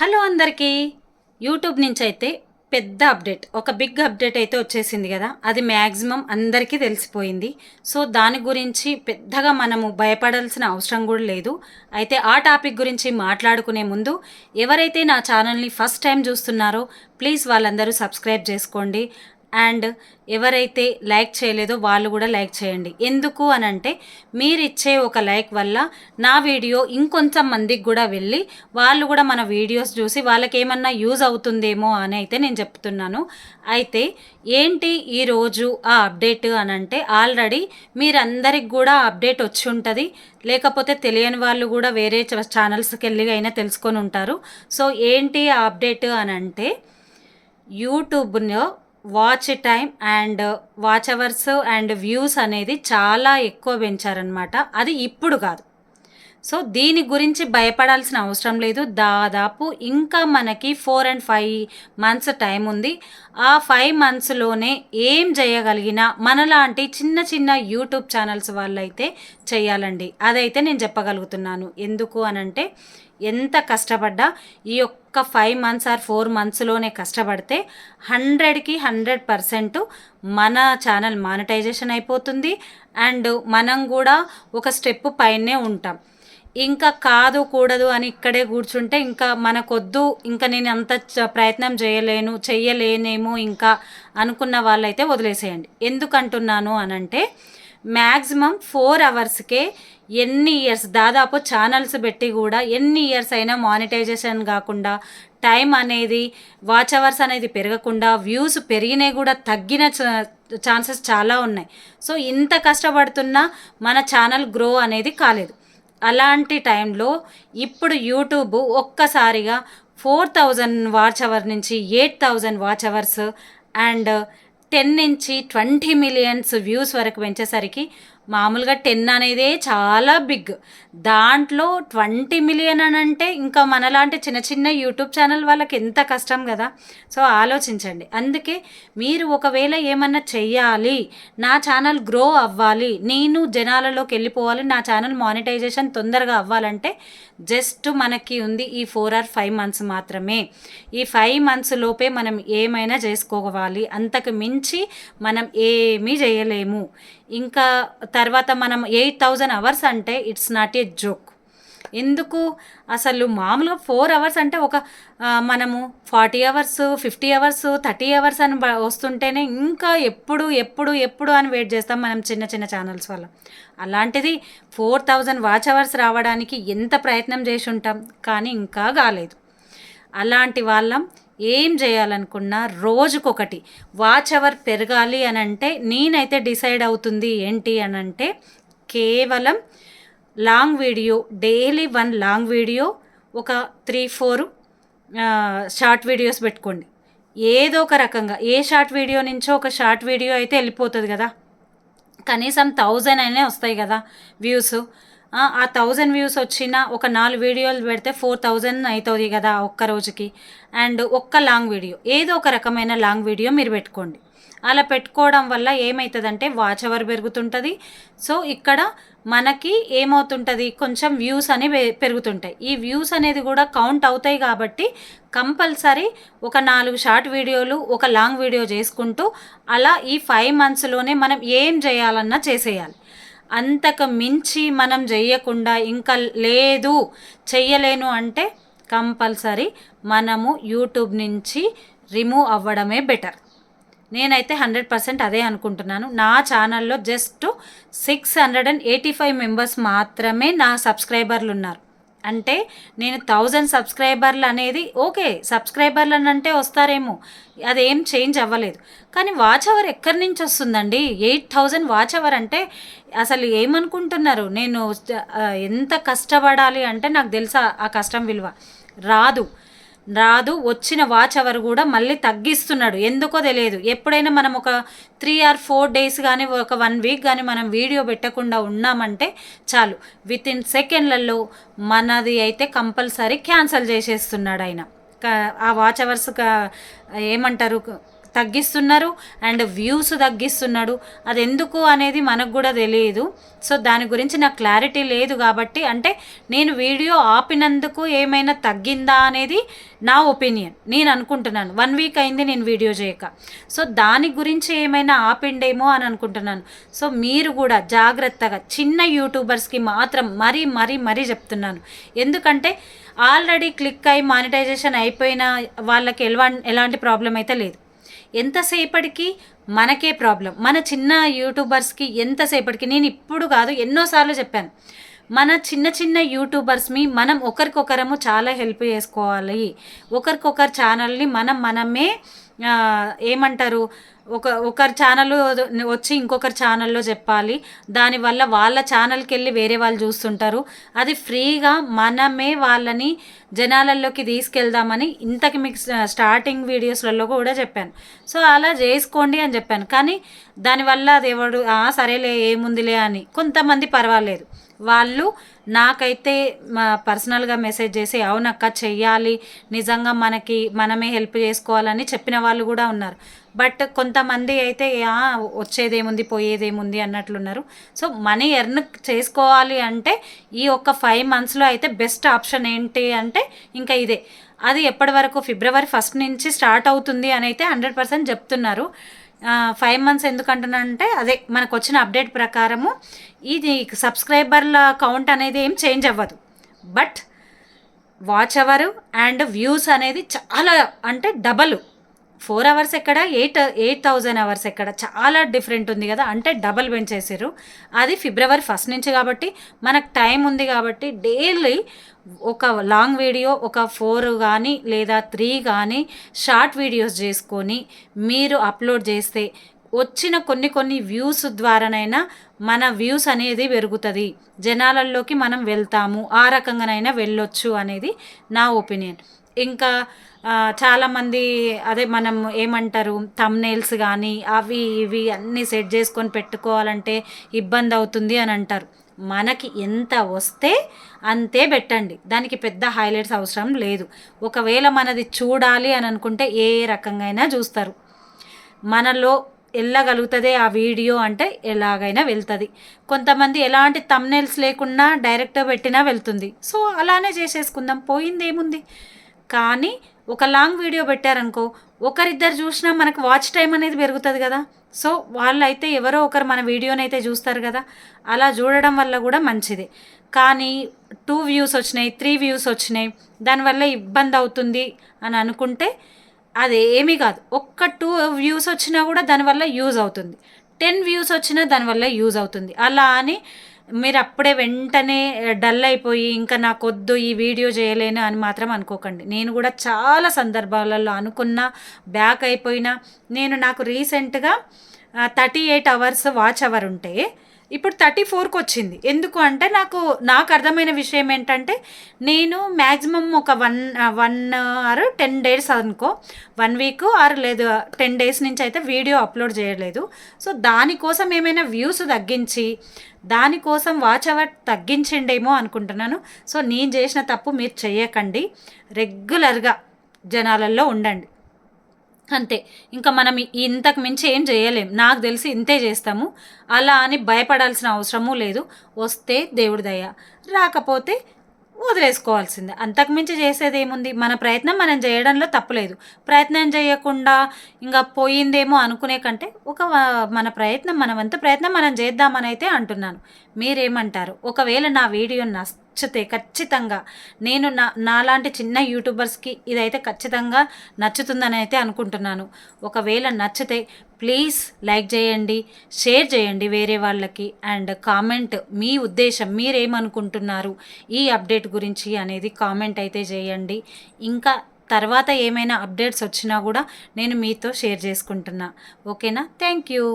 Hello అందరికీ. YouTube నుంచి అయితే పెద్ద అప్డేట్, ఒక బిగ్ అప్డేట్ అయితే వచ్చేసింది కదా. అది మ్యాక్సిమం అందరికీ తెలిసిపోయింది. సో దాని గురించి పెద్దగా మనము భయపడాల్సిన అవసరం కూడా లేదు. అయితే ఆ టాపిక్ గురించి మాట్లాడుకునే ముందు ఎవరైతే నా ఛానల్ని ఫస్ట్ టైం చూస్తున్నారో ప్లీజ్ వాళ్ళందరూ సబ్స్క్రైబ్ చేసుకోండి. అండ్ ఎవరైతే లైక్ చేయలేదో వాళ్ళు కూడా లైక్ చేయండి. ఎందుకు అనంటే మీరిచ్చే ఒక లైక్ వల్ల నా వీడియో ఇంకొంచెం మందికి కూడా వెళ్ళి వాళ్ళు కూడా మన వీడియోస్ చూసి వాళ్ళకి ఏమన్నా యూజ్ అవుతుందేమో అని అయితే నేను చెప్తున్నాను. అయితే ఏంటి ఈరోజు ఆ అప్డేట్ అనంటే ఆల్రెడీ మీరందరికి కూడా అప్డేట్ వచ్చి ఉంటుంది. లేకపోతే తెలియని వాళ్ళు కూడా వేరే ఛానల్స్కి వెళ్ళి అయినా తెలుసుకొని ఉంటారు. సో ఏంటి ఆ అప్డేట్ అనంటే యూట్యూబ్లో watch time and watch hours and views అనేది చాలా ఎక్కువ పెంచారనమాట. అది ఇప్పుడు కాదు. సో దీని గురించి భయపడాల్సిన అవసరం లేదు. దాదాపు ఇంకా మనకి 4 and 5 మంత్స్ టైం ఉంది. ఆ 5 మంత్స్లోనే ఏం చేయగలిగినా మనలాంటి చిన్న చిన్న యూట్యూబ్ ఛానల్స్ వాళ్ళైతే చేయాలండి. అదైతే నేను చెప్పగలుగుతున్నాను. ఎందుకు అనంటే ఎంత కష్టపడ్డా ఈ ఒక్క 5 మంత్స్ ఆర్ 4 మంత్స్లోనే కష్టపడితే 100కి 100% మన ఛానల్ మానిటైజేషన్ అయిపోతుంది. అండ్ మనం కూడా ఒక స్టెప్ పైనే ఉంటాం. ఇంకా కాదు కూడదు అని ఇక్కడే కూర్చుంటే ఇంకా మనకొద్దు, ఇంకా నేను అంత ప్రయత్నం చెయ్యలేనేమో ఇంకా అనుకున్న వాళ్ళైతే వదిలేసేయండి. ఎందుకంటున్నాను అనంటే మ్యాక్సిమం 4 అవర్స్కే ఎన్ని ఇయర్స్ దాదాపు ఛానల్స్ పెట్టి కూడా ఎన్ని ఇయర్స్ అయినా మానిటైజేషన్ కాకుండా, టైం అనేది వాచ్ అవర్స్ అనేది పెరగకుండా, వ్యూస్ పెరిగినాయి కూడా తగ్గిన ఛాన్సెస్ చాలా ఉన్నాయి. సో ఇంత కష్టపడుతున్నా మన ఛానల్ గ్రో అనేది కాలేదు. అలాంటి టైంలో ఇప్పుడు యూట్యూబ్ ఒక్కసారిగా 4000 వాచ్ అవర్ నుంచి 8000 వాచ్ అవర్స్ అండ్ 10 నుంచి 20 మిలియన్స్ వ్యూస్ వరకు పెంచేసరికి మామూలుగా 10 అనేదే చాలా బిగ్. దాంట్లో 20 మిలియన్ అని అంటే ఇంకా మనలాంటి చిన్న చిన్న యూట్యూబ్ ఛానల్ వాళ్ళకి ఎంత కష్టం కదా. సో ఆలోచించండి. అందుకే మీరు ఒకవేళ ఏమన్నా చెయ్యాలి, నా ఛానల్ గ్రో అవ్వాలి, నేను జనాలలోకి వెళ్ళిపోవాలి, నా ఛానల్ మానిటైజేషన్ తొందరగా అవ్వాలంటే జస్ట్ మనకి ఉంది ఈ 4 or 5 మంత్స్ మాత్రమే. ఈ 5 మంత్స్ లోపే మనం ఏమైనా చేసుకోవాలి. అంతకు మించి మనం ఏమీ చేయలేము. ఇంకా తర్వాత మనం 8000 అవర్స్ అంటే ఇట్స్ నాట్ ఏ జోక్. ఎందుకు అసలు మామూలుగా 4 అవర్స్ అంటే ఒక మనము 40 అవర్స్ 50 అవర్స్ 30 అవర్స్ అని వస్తుంటేనే ఇంకా ఎప్పుడు ఎప్పుడు ఎప్పుడు అని వెయిట్ చేస్తాం మనం చిన్న చిన్న ఛానల్స్ వల్ల. అలాంటిది 4000 వాచ్ అవర్స్ రావడానికి ఎంత ప్రయత్నం చేసి ఉంటాం, కానీ ఇంకా కాలేదు. అలాంటి వాళ్ళం ఏం చేయాలనుకున్నా రోజుకొకటి వాచ్ అవర్ పెరగాలి అని అంటే నేనైతే డిసైడ్ అవుతుంది ఏంటి అని అంటే కేవలం long video, daily 1 long video, ఒక 3-4 షార్ట్ వీడియోస్ పెట్టుకోండి. ఏదో ఒక రకంగా ఏ షార్ట్ వీడియో నుంచో ఒక షార్ట్ వీడియో అయితే వెళ్ళిపోతుంది కదా. కనీసం 1000 అయినా వస్తాయి కదా వ్యూస్. ఆ 1000 వ్యూస్ వచ్చిన ఒక 4 వీడియోలు పెడితే 4000 అవుతుంది కదా ఒక్క రోజుకి. అండ్ ఒక్క లాంగ్ వీడియో, ఏదో ఒక రకమైన లాంగ్ వీడియో మీరు పెట్టుకోండి. అలా పెట్టుకోవడం వల్ల ఏమవుతుందంటే వాచ్ అవర్ పెరుగుతుంటుంది. సో ఇక్కడ మనకి ఏమవుతుంటుంది, కొంచెం వ్యూస్ అనేవి పెరుగుతుంటాయి. ఈ వ్యూస్ అనేది కూడా కౌంట్ అవుతాయి కాబట్టి కంపల్సరీ ఒక 4 షార్ట్ వీడియోలు, ఒక లాంగ్ వీడియో చేసుకుంటూ అలా ఈ 5 మంత్స్లోనే మనం ఏం చేయాలన్నా చేసేయాలి. అంతకు మించి మనం చెయ్యకుండా ఇంకా లేదు చెయ్యలేను అంటే కంపల్సరీ మనము యూట్యూబ్ నుంచి రిమూవ్ అవ్వడమే బెటర్. నేనైతే 100% అదే అనుకుంటున్నాను. నా ఛానల్లో జస్ట్ 685 మెంబర్స్ మాత్రమే నా సబ్స్క్రైబర్లు ఉన్నారు. అంటే నేను 1000 సబ్స్క్రైబర్లు అనేది ఓకే, సబ్స్క్రైబర్లు అని అంటే వస్తారేమో, అదేం చేంజ్ అవ్వలేదు. కానీ వాచ్ అవర్ ఎక్కడి నుంచి వస్తుందండి? 8000 వాచ్ అవర్ అంటే అసలు ఏమనుకుంటున్నారు? నేను ఎంత కష్టపడాలి అంటే నాకు తెలుసా ఆ కష్టం విలువ. రాదు వచ్చిన వాచ్ అవర్ కూడా మళ్ళీ తగ్గిస్తున్నాడు. ఎందుకో తెలియదు. ఎప్పుడైనా మనం ఒక 3 or 4 డేస్ కానీ ఒక 1 వీక్ కానీ మనం వీడియో పెట్టకుండా ఉన్నామంటే చాలు, వితిన్ సెకండ్లలో మనది అయితే కంపల్సరీ క్యాన్సిల్ చేసేస్తున్నాడు ఆయన. ఆ వాచ్ అవర్స్ ఏమంటారు, తగ్గిస్తున్నారు అండ్ వ్యూస్ తగ్గిస్తున్నాడు. అది ఎందుకు అనేది మనకు కూడా తెలియదు. సో దాని గురించి నాకు క్లారిటీ లేదు కాబట్టి, అంటే నేను వీడియో ఆపినందుకు ఏమైనా తగ్గిందా అనేది నా ఒపీనియన్, నేను అనుకుంటున్నాను. 1 వీక్ అయింది నేను వీడియో చేయక. సో దాని గురించి ఏమైనా ఆపిండేమో అని అనుకుంటున్నాను. సో మీరు కూడా జాగ్రత్తగా, చిన్న యూట్యూబర్స్కి మాత్రం మరీ చెప్తున్నాను. ఎందుకంటే ఆల్రెడీ క్లిక్ అయి మానిటైజేషన్ అయిపోయిన వాళ్ళకి ఎలాంటి ప్రాబ్లం అయితే లేదు. ఎంతసేపటికి మనకే ప్రాబ్లం. మన చిన్న యూట్యూబర్స్కి ఎంతసేపటికి, నేను ఇప్పుడు కాదు ఎన్నోసార్లు చెప్పాను, మన చిన్న యూట్యూబర్స్ని మనం ఒకరికొకరము చాలా హెల్ప్ చేసుకోవాలి. ఒకరికొకరు ఛానల్ని మనమే ఏమంటారు, ఒకరి ఛానల్ వచ్చి ఇంకొకరి ఛానల్లో చెప్పాలి. దానివల్ల వాళ్ళ ఛానల్కి వెళ్ళి వేరే వాళ్ళు చూస్తుంటారు. అది ఫ్రీగా మనమే వాళ్ళని జనాలలోకి తీసుకెళ్దామని ఇంతకు మీకు స్టార్టింగ్ వీడియోస్లలో కూడా చెప్పాను. సో అలా చేసుకోండి అని చెప్పాను. కానీ దానివల్ల అది ఎవడు సరేలే ఏముందిలే అని, కొంతమంది పర్వాలేదు, వాళ్ళు నాకైతే పర్సనల్గా మెసేజ్ చేసి అవునక్క చెయ్యాలి, నిజంగా మనమే హెల్ప్ చేసుకోవాలని చెప్పిన వాళ్ళు కూడా ఉన్నారు. బట్ కొంతమంది అయితే వచ్చేదేముంది పోయేదేముంది అన్నట్లున్నారు. సో మనీ ఎర్న్ చేసుకోవాలి అంటే ఈ ఒక్క 5 monthsలో అయితే బెస్ట్ ఆప్షన్ ఏంటి అంటే ఇంకా ఇదే. అది ఎప్పటి వరకు February 1st నుంచి స్టార్ట్ అవుతుంది అని అయితే 100% చెప్తున్నారు. 5 months ఎందుకంటున్నానంటే అదే మనకు వచ్చిన అప్డేట్ ప్రకారము ఇది సబ్స్క్రైబర్ల కౌంట్ అనేది ఏం చేంజ్ అవ్వదు. But watch hour and views అనేది చాలా, అంటే డబల్. 4 hours ఎక్కడ, 8,000 hours ఎక్కడ, చాలా డిఫరెంట్ ఉంది కదా. అంటే డబల్ పెంచేసారు. అది February 1st నుంచి కాబట్టి మనకు టైం ఉంది కాబట్టి డైలీ ఒక లాంగ్ వీడియో ఒక 4 కానీ లేదా 3 కానీ షార్ట్ వీడియోస్ చేసుకొని మీరు అప్లోడ్ చేస్తే వచ్చిన కొన్ని వ్యూస్ ద్వారానైనా మన వ్యూస్ అనేది పెరుగుతుంది, జనాలలోకి మనం వెళ్తాము, ఆ రకంగానైనా వెళ్ళొచ్చు అనేది నా ఒపీనియన్. ఇంకా చాలామంది అదే మనం ఏమంటారు, థంబ్నెయిల్స్ కానీ అవి ఇవి అన్నీ సెట్ చేసుకొని పెట్టుకోవాలంటే ఇబ్బంది అవుతుంది అని అంటారు. మనకి ఎంత వస్తే అంతే పెట్టండి, దానికి పెద్ద హైలైట్స్ అవసరం లేదు. ఒకవేళ మనది చూడాలి అని అనుకుంటే ఏ రకంగా అయినా చూస్తారు. మనలో వెళ్ళగలుగుతుంది ఆ వీడియో అంటే ఎలాగైనా వెళ్తుంది. కొంతమంది ఎలాంటి థంబ్నెయిల్స్ లేకుండా డైరెక్ట్గా పెట్టినా వెళ్తుంది. సో అలానే చేసేసుకుందాం, పోయింది ఏముంది. కానీ ఒక లాంగ్ వీడియో పెట్టారనుకో, ఒకరిద్దరు చూసినా మనకు వాచ్ టైం అనేది పెరుగుతుంది కదా. సో వాళ్ళైతే ఎవరో ఒకరు మన వీడియోని అయితే చూస్తారు కదా. అలా చూడడం వల్ల కూడా మంచిదే. కానీ 2 views వచ్చినాయి, 3 views వచ్చినాయి, దానివల్ల ఇబ్బంది అవుతుంది అని అనుకుంటే అది ఏమీ కాదు. ఒక్క 2 views వచ్చినా కూడా దానివల్ల యూజ్ అవుతుంది, 10 views వచ్చినా దానివల్ల యూజ్ అవుతుంది. అలా అని మీరు అప్పుడే వెంటనే డల్ అయిపోయి ఇంకా నాకొద్దు ఈ వీడియో చేయలేను అని మాత్రం అనుకోకండి. నేను కూడా చాలా సందర్భాలలో అనుకున్నా, బ్యాక్ అయిపోయినా. నాకు రీసెంట్గా 38 hours వాచ్ అవర్ ఉంటే ఇప్పుడు 34కి వచ్చింది. ఎందుకు అంటే నాకు అర్థమైన విషయం ఏంటంటే, నేను మ్యాక్సిమం ఒక 1 or 10 days అనుకో, 1 week ఆర్ లేదు 10 days నుంచి అయితే వీడియో అప్లోడ్ చేయలేదు. సో దానికోసం ఏమైనా వ్యూస్ తగ్గించి దానికోసం వాచ్ అవర్ తగ్గించిండేమో అనుకుంటున్నాను. సో నేను చేసిన తప్పు మీరు చెయ్యకండి, రెగ్యులర్గా జనాలలో ఉండండి అంతే. ఇంకా మనం ఇంతకు మించి ఏం చేయలేం, నాకు తెలిసి ఇంతే చేస్తాము. అలా అని భయపడాల్సిన అవసరమూ లేదు. వస్తే దేవుడి దయ, రాకపోతే వదిలేసుకోవాల్సిందే. అంతకుమించి చేసేది ఏముంది. మన ప్రయత్నం మనం చేయడంలో తప్పులేదు. ప్రయత్నం చేయకుండా ఇంకా పోయిందేమో అనుకునే కంటే మన ప్రయత్నం, మన వంతు ప్రయత్నం మనం చేద్దామని అయితే అంటున్నాను. మీరేమంటారు? ఒకవేళ నా వీడియో నచ్చితే ఖచ్చితంగా నేను నాలాంటి చిన్న యూట్యూబర్స్కి ఇదైతే ఖచ్చితంగా నచ్చుతుందని అయితే అనుకుంటున్నాను. ఒకవేళ నచ్చితే ప్లీజ్ లైక్ చేయండి, షేర్ చేయండి వేరే వాళ్ళకి, అండ్ కామెంట్ మీ ఉద్దేశం, మీరేమనుకుంటున్నారు ఈ అప్డేట్ గురించి అనేది కామెంట్ అయితే చేయండి. ఇంకా తర్వాత ఏమైనా అప్డేట్స్ వచ్చినా కూడా నేను మీతో షేర్ చేసుకుంటున్నా. ఓకేనా? Thank you.